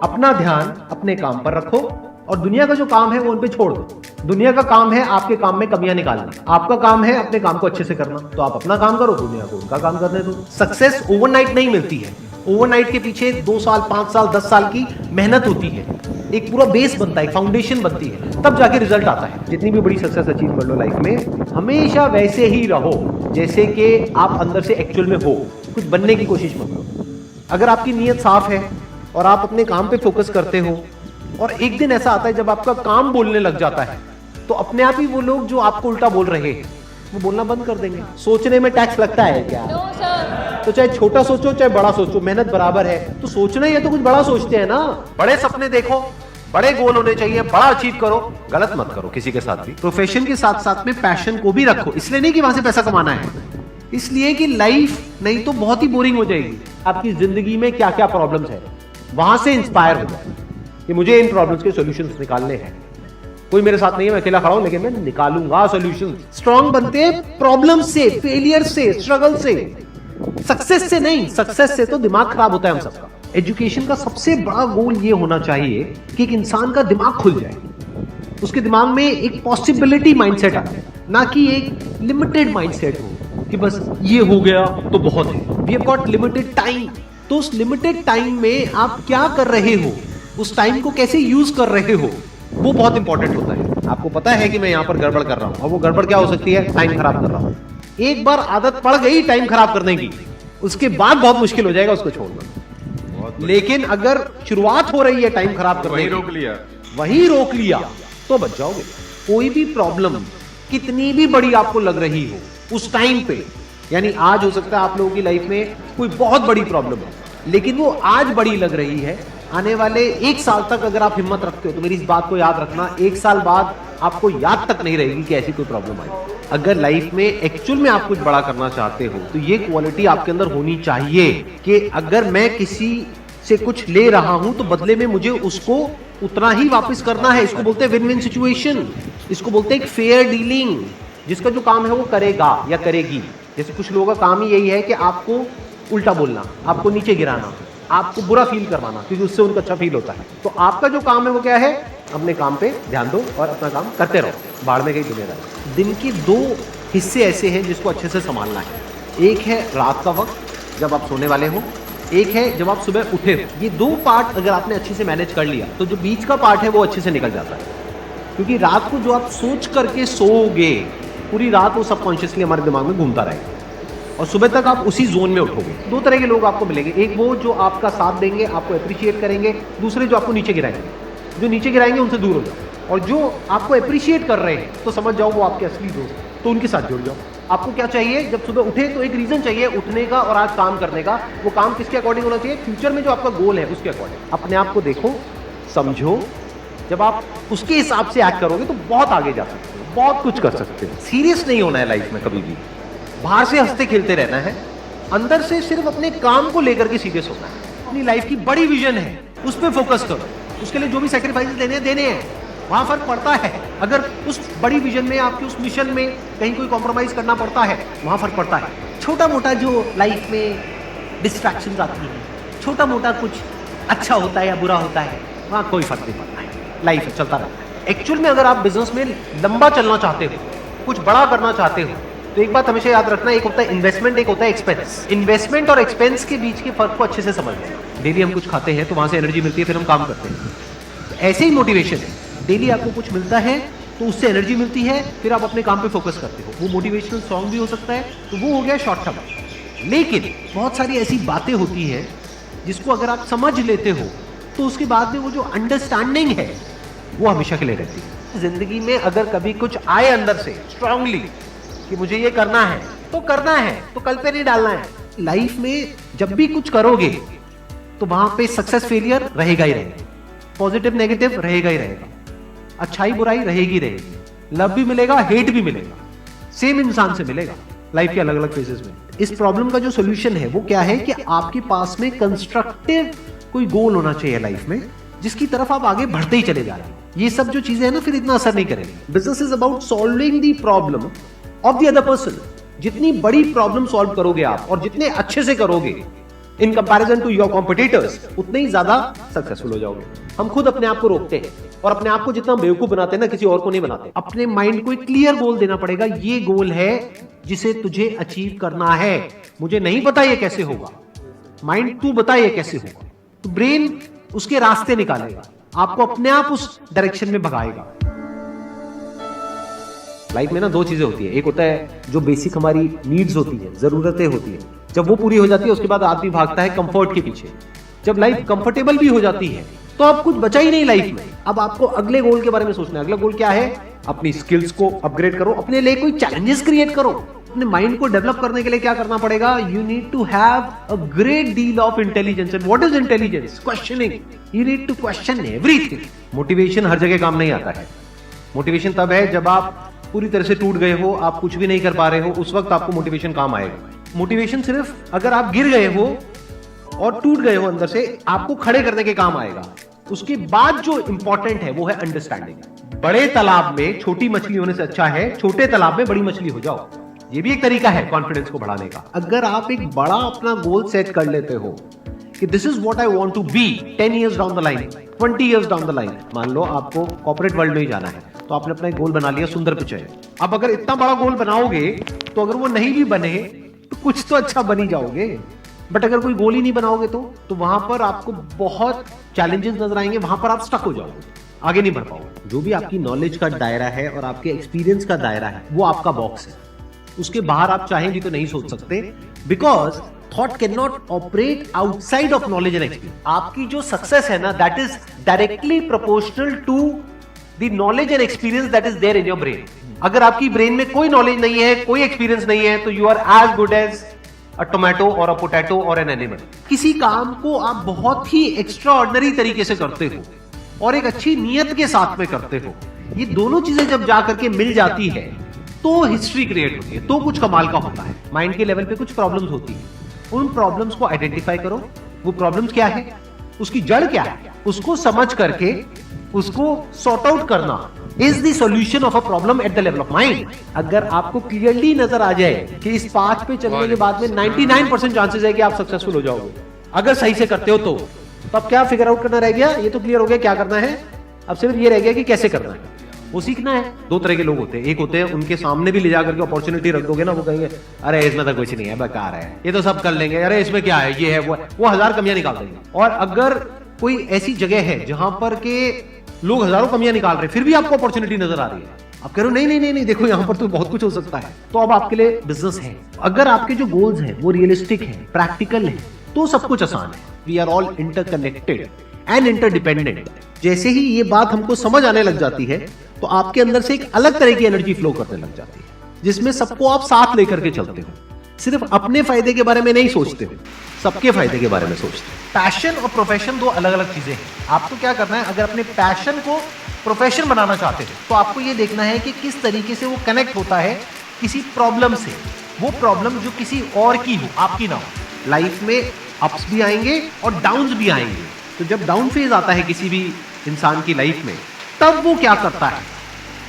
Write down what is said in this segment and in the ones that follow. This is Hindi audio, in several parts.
अपना ध्यान अपने काम पर रखो और दुनिया का जो काम है वो उन पे छोड़ दो। दुनिया का काम है आपके काम में कमियां निकालना, आपका काम है अपने काम को अच्छे से करना। तो आप अपना काम करो, दुनिया को उनका काम करने दो। सक्सेस ओवरनाइट नहीं मिलती है। ओवरनाइट के पीछे 2 साल 5 साल 10 साल की मेहनत होती है, एक पूरा बेस बनता है, फाउंडेशन बनती है, तब जाके रिजल्ट आता है। जितनी भी बड़ी सक्सेस अचीव कर लो लाइफ में, हमेशा वैसे ही रहो जैसे कि आप अंदर से एक्चुअल में हो, कुछ बनने की कोशिश मत करो। अगर आपकी नीयत साफ है और आप अपने काम पे फोकस करते हो और एक दिन ऐसा आता है जब आपका काम बोलने लग जाता है, तो अपने आप ही वो लोग जो आपको उल्टा बोल रहे हैं वो बोलना बंद कर देंगे। सोचने में टैक्स लगता है क्या? तो चाहे छोटा सोचो चाहे बड़ा सोचो, मेहनत बराबर है। तो सोचना ही है तो कुछ बड़ा सोचते हैं ना। बड़े सपने देखो, बड़े गोल होने चाहिए, बड़ा अचीव करो, गलत मत करो किसी के साथ भी। प्रोफेशन के साथ साथ में पैशन को भी रखो। इसलिए नहीं कि वहां से पैसा कमाना है, इसलिए कि लाइफ नहीं तो बहुत ही बोरिंग हो जाएगी। आपकी जिंदगी में क्या क्या प्रॉब्लम्स है, वहां से इंस्पायर हो जाए कि मुझे इन प्रॉब्लम्स के सॉल्यूशंस निकालने हैं। कोई मेरे साथ नहीं है, मैं अकेला खड़ा हूं, लेकिन मैं निकालूंगा सॉल्यूशन। स्ट्रांग बनते हैं प्रॉब्लम से, फेलियर से, स्ट्रगल से, सक्सेस से नहीं। सक्सेस से तो दिमाग खराब होता है हम सबका। एजुकेशन का सबसे बड़ा गोल ये होना चाहिए कि एक इंसान का दिमाग खुल जाए, उसके दिमाग में एक पॉसिबिलिटी माइंडसेट आए, ना कि एक लिमिटेड माइंडसेट हो कि बस ये हो गया तो बहुत है। We have got limited time. तो उस लिमिटेड टाइम में आप क्या कर रहे हो, उस टाइम को कैसे यूज कर रहे हो, वो बहुत इंपॉर्टेंट होता है। आपको पता है कि मैं यहां पर गड़बड़ कर रहा हूं, और वो गड़बड़ क्या हो सकती है? टाइम खराब कर रहा हूं। एक बार आदत पड़ गई टाइम खराब करने की, उसके बाद बहुत मुश्किल हो जाएगा उसको छोड़ना। लेकिन अगर शुरुआत हो रही है टाइम खराब करने की, वही रोक लिया तो बच जाओगे। कोई भी प्रॉब्लम कितनी भी बड़ी आपको लग रही हो उस टाइम पे, यानी आज हो सकता है आप लोगों की लाइफ में कोई बहुत बड़ी प्रॉब्लम है, लेकिन वो आज बड़ी लग रही है, आने वाले 1 साल तक अगर आप हिम्मत रखते हो तो मेरी इस बात को याद रखना, 1 साल बाद आपको याद तक नहीं रहेगी कि ऐसी कोई प्रॉब्लम आई। अगर लाइफ में एक्चुअल में आप कुछ बड़ा करना चाहते हो तो ये क्वालिटी आपके अंदर होनी चाहिए कि अगर मैं किसी से कुछ ले रहा हूं तो बदले में मुझे उसको उतना ही वापस करना है। इसको बोलते हैं विन विन सिचुएशन, इसको बोलते हैं फेयर डीलिंग। जिसका जो काम है वो करेगा या करेगी। जैसे कुछ लोगों का काम ही यही है कि आपको उल्टा बोलना, आपको नीचे गिराना, आपको बुरा फील करवाना, क्योंकि उससे उनको अच्छा फील होता है। तो आपका जो काम है वो क्या है? अपने काम पे ध्यान दो और अपना काम करते रहो। बाढ़ में गई दुनियादारी। दिन के 2 हिस्से ऐसे हैं जिसको अच्छे से संभालना है। एक है रात का वक्त जब आप सोने वाले हो, एक है जब आप सुबह उठे हो। ये 2 पार्ट अगर आपने अच्छे से मैनेज कर लिया तो जो बीच का पार्ट है वो अच्छे से निकल जाता है। क्योंकि रात को जो आप सोच करके सोओगे, पूरी रात वो सबकॉन्शियसली हमारे दिमाग में घूमता रहेगा और सुबह तक आप उसी जोन में उठोगे। 2 तरह के लोग आपको मिलेंगे, एक वो जो आपका साथ देंगे, आपको अप्रिशिएट करेंगे, दूसरे जो आपको नीचे गिराएंगे। जो नीचे गिराएंगे उनसे दूर हो जाओ, और जो आपको अप्रिशिएट कर रहे हैं तो समझ जाओ वो आपके असली दोस्त, तो उनके साथ जुड़ जाओ। आपको क्या चाहिए? जब सुबह उठे तो एक रीजन चाहिए उठने का और आज काम करने का। वो काम किसके अकॉर्डिंग होना चाहिए? फ्यूचर में जो आपका गोल है उसके अकॉर्डिंग। अपने आप को देखो, समझो। जब आप उसके हिसाब से एक्ट करोगे तो बहुत आगे जा सकते हो, बहुत कुछ कर सकते हो। सीरियस नहीं होना है लाइफ में कभी भी। बाहर से हंसते खेलते रहना है, अंदर से सिर्फ अपने काम को लेकर के सीरियस होना है। अपनी लाइफ की बड़ी विजन है, उस पर फोकस करो। उसके लिए जो भी सैक्रिफाइस देने हैं, वहां फर्क पड़ता है। अगर उस बड़ी विजन में, आपके उस मिशन में कहीं कोई कॉम्प्रोमाइज करना पड़ता है, वहां फर्क पड़ता है। छोटा मोटा जो लाइफ में डिस्ट्रैक्शन आती है, छोटा मोटा कुछ अच्छा होता है या बुरा होता है, वहां कोई फर्क नहीं पड़ता है। लाइफ है, चलता रहता है। एक्चुअल में अगर आप बिजनेस में लंबा चलना चाहते हो, कुछ बड़ा करना चाहते हो, तो एक बात हमेशा याद रखना, एक होता है इन्वेस्टमेंट, एक होता है एक्सपेंस। इन्वेस्टमेंट और एक्सपेंस के बीच के फर्क को अच्छे से समझ लें। डेली हम कुछ खाते हैं तो वहां से एनर्जी मिलती है, फिर हम काम करते हैं। तो ऐसे ही मोटिवेशन है, डेली आपको कुछ मिलता है तो उससे एनर्जी मिलती है, फिर आप अपने काम पे फोकस करते हो। वो मोटिवेशनल सॉन्ग भी हो सकता है, तो वो हो गया शॉर्ट टर्म। लेकिन बहुत सारी ऐसी बातें होती हैं जिसको अगर आप समझ लेते हो तो उसके बाद में वो जो अंडरस्टैंडिंग है वो हमेशा के लिए रहती है। जिंदगी में अगर कभी कुछ आए अंदर से स्ट्रांगली कि मुझे ये करना है तो करना है, तो कल पे नहीं डालना है। लाइफ में जब भी कुछ करोगे तो वहां पे सक्सेस फेलियर रहेगा ही रहेगा, पॉजिटिव नेगेटिव रहेगा ही रहेगा, अच्छाई बुराई रहेगी रहेगी, लव भी मिलेगा, हेट भी मिलेगा, सेम इंसान से मिलेगा लाइफ के अलग अलग फेजेस में। इस प्रॉब्लम का जो सोल्यूशन है वो क्या है कि आपके पास में कंस्ट्रक्टिव कोई गोल होना चाहिए लाइफ में, जिसकी तरफ आप आगे बढ़ते ही चले जा रहे हैं। ये सब जो चीजें हैं ना, फिर इतना असर नहीं करेंगी। Business is about solving the problem of the other person. जितनी बड़ी प्रॉब्लम सॉल्व करोगे आप और जितने अच्छे से करोगे, in comparison to your competitors, उतने ही ज्यादा सक्सेसफुल हो जाओगे। हम खुद अपने आप को रोकते हैं और अपने आप को जितना बेवकूफ बनाते हैं ना, किसी और को नहीं बनाते। अपने माइंड को एक क्लियर गोल देना पड़ेगा, ये गोल है जिसे तुझे अचीव करना है। मुझे नहीं पता ये कैसे होगा, माइंड तू बता ये कैसे होगा, तो ब्रेन उसके रास्ते निकालेगा, आपको अपने आप उस डायरेक्शन में भगाएगा। लाइफ में ना दो चीजें होती है, एक होता है जो बेसिक हमारी नीड्स होती है, जरूरतें होती है, जब वो पूरी हो जाती है उसके बाद आदमी भागता है कंफर्ट के पीछे। जब लाइफ कंफर्टेबल भी हो जाती है तो अब कुछ बचा ही नहीं लाइफ में। अब आपको अगले गोल के बारे में सोचना है। अगला गोल क्या है? अपनी स्किल्स को अपग्रेड करो, अपने लिए कोई चैलेंजेस क्रिएट करो। अपने माइंड को डेवलप करने के लिए क्या करना पड़ेगा? You need to have a great deal of intelligence. And what is intelligence? Questioning. You need to question everything. Motivation हर जगह काम नहीं आता है। मोटिवेशन तब है जब आप पूरी तरह से टूट गए हो, आप कुछ भी नहीं कर पा रहे हो, उस वक्त आपको मोटिवेशन काम आएगा। मोटिवेशन सिर्फ अगर आप गिर गए हो और टूट गए हो अंदर से, आपको खड़े करने के काम आएगा। उसके बाद जो इंपॉर्टेंट है वो है अंडरस्टैंडिंग। बड़े तालाब में छोटी मछली होने से अच्छा है छोटे तालाब में बड़ी मछली हो जाओ। ये भी एक तरीका है कॉन्फिडेंस को बढ़ाने का। अगर आप एक बड़ा अपना गोल सेट कर लेते हो कि this is what I want to be 10 years down the line, 20 years down the line. मान लो आपको कॉर्पोरेट वर्ल्ड में ही जाना है, तो आपने अपना एक गोल बना लिया सुंदर पिचाई। अब अगर इतना बड़ा गोल बनाओगे तो अगर वो नहीं भी बने तो कुछ तो अच्छा बन ही जाओगे। बट अगर कोई गोल ही नहीं बनाओगे तो वहां पर आपको बहुत चैलेंजेस नजर आएंगे, वहां पर आप स्टक हो जाओगे, आगे नहीं बढ़ पाओगे। जो भी आपकी नॉलेज का दायरा है और आपके एक्सपीरियंस का दायरा है वो आपका बॉक्स है। उसके बाहर आप चाहें भी तो नहीं सोच सकते, because thought can not operate outside of knowledge and experience. आपकी जो सक्सेस है ना, that is directly proportional to the knowledge and experience that is there in your brain. अगर आपकी ब्रेन में कोई नॉलेज नहीं है, कोई एक्सपीरियंस नहीं है, तो you are as good as a tomato और अ पोटैटो और एन एनिमल। किसी काम को आप बहुत ही एक्स्ट्रा ऑर्डिनरी तरीके से करते हो और एक अच्छी नीयत के साथ में करते हो, ये दोनों चीजें जब जाकर के मिल जाती है तो हिस्ट्री क्रिएट होती है, तो कुछ कमाल का होता है। माइंड के लेवल पे कुछ प्रॉब्लम्स होती है, उन प्रॉब्लम्स को आइडेंटिफाई करो। वो प्रॉब्लम्स क्या है, उसकी जड़ क्या है, उसको समझ करके उसको सॉर्ट आउट करना is the solution of a problem at the level of mind. अगर आपको क्लियरली नजर आ जाए कि इस पाथ पे चलने के बाद में 99% चांसेस है कि आप सक्सेसफुल हो जाओगे अगर सही से करते हो, तो अब क्या फिगर आउट करना रह गया? ये तो क्लियर हो गया क्या करना है, अब सिर्फ ये रह गया कि कैसे करना है, वो सीखना है। दो तरह के लोग होते हैं, एक होते हैं उनके सामने भी ले जाकर के अपॉर्चुनिटी रख दोगे ना, वो कहेंगे अरे इसमें तो कुछ नहीं है, बेकार है, ये तो सब कर लेंगे, अरे इसमें क्या है, ये है वो 1000 कमियां निकाल देंगे। और अगर कोई ऐसी जगह है जहां पर के लोग हजारों कमियां निकाल रहे हैं, फिर भी आपको अपॉर्चुनिटी नजर आ रही है, आप कह रहे हो नहीं नहीं नहीं नहीं देखो यहाँ पर तो बहुत कुछ हो सकता है, तो अब आपके लिए बिजनेस है। अगर आपके जो गोल्स हैं वो रियलिस्टिक है, प्रैक्टिकल है, तो सब कुछ आसान है। We are all interconnected and interdependent. जैसे ही ये बात हमको समझ आने लग जाती है तो आपके अंदर से एक अलग तरह की एनर्जी फ्लो करने लग जाती है, जिसमें सबको आप साथ लेकर के चलते हो। सिर्फ अपने फायदे के बारे में नहीं सोचते हो, सबके फायदे के बारे में सोचते हो। पैशन और प्रोफेशन दो अलग अलग चीजें हैं। आपको क्या करना है, अगर अपने पैशन को प्रोफेशन बनाना चाहते हो तो आपको ये देखना है कि किस तरीके से वो कनेक्ट होता है किसी प्रॉब्लम से। वो प्रॉब्लम जो किसी और की हो, आपकी ना हो। लाइफ में अप्स भी आएंगे और डाउन्स भी आएंगे, तो जब डाउन फेज आता है किसी भी इंसान की लाइफ में, तब वो क्या करता है,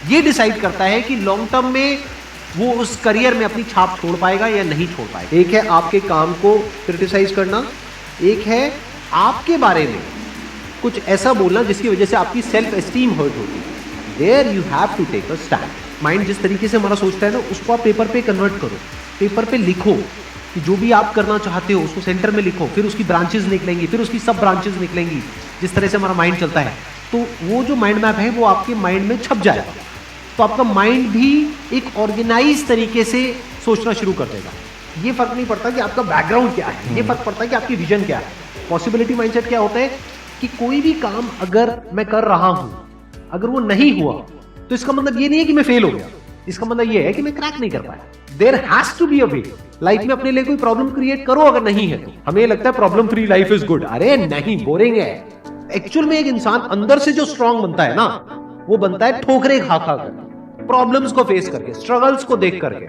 ये डिसाइड करता है कि लॉन्ग टर्म में वो उस करियर में अपनी छाप छोड़ पाएगा या नहीं छोड़ पाएगा। एक है आपके काम को क्रिटिसाइज करना, एक है आपके बारे में कुछ ऐसा बोलना जिसकी वजह से आपकी सेल्फ एस्टीम हर्ट होती है। There you have to take a stand. Mind जिस तरीके से हमारा सोचता है ना, उसको आप पेपर पे कन्वर्ट करो, पेपर पे लिखो कि जो भी आप करना चाहते हो उसको सेंटर में लिखो, फिर उसकी ब्रांचेस निकलेंगी, फिर उसकी सब ब्रांचेस निकलेंगी। जिस तरह से हमारा माइंड चलता है, तो वो जो माइंड मैप है वो आपके माइंड में छप जाएगा, तो आपका माइंड भी एक ऑर्गेनाइज तरीके से सोचना शुरू कर देगा। ये फर्क नहीं पड़ता कि आपका बैकग्राउंड क्या है, ये फर्क पड़ता है कि आपकी विजन क्या है। पॉसिबिलिटी माइंडसेट क्या होता है कि कोई भी काम अगर मैं कर रहा हूं, अगर वो नहीं हुआ तो इसका मतलब ये नहीं है कि मैं फेल हो गया, इसका मतलब ये है कि मैं क्रैक नहीं कर पाया। There has to be a way. Life में अपने लिए कोई प्रॉब्लम क्रिएट करो, अगर नहीं है तो। हमें लगता है problem free life is good, अरे नहीं, बोरिंग है। एक्चुअल में एक इंसान अंदर से जो स्ट्रांग बनता है ना, वो बनता है ठोकरे खा खा कर, प्रॉब्लम्स को फेस करके, स्ट्रगल्स को देख करके।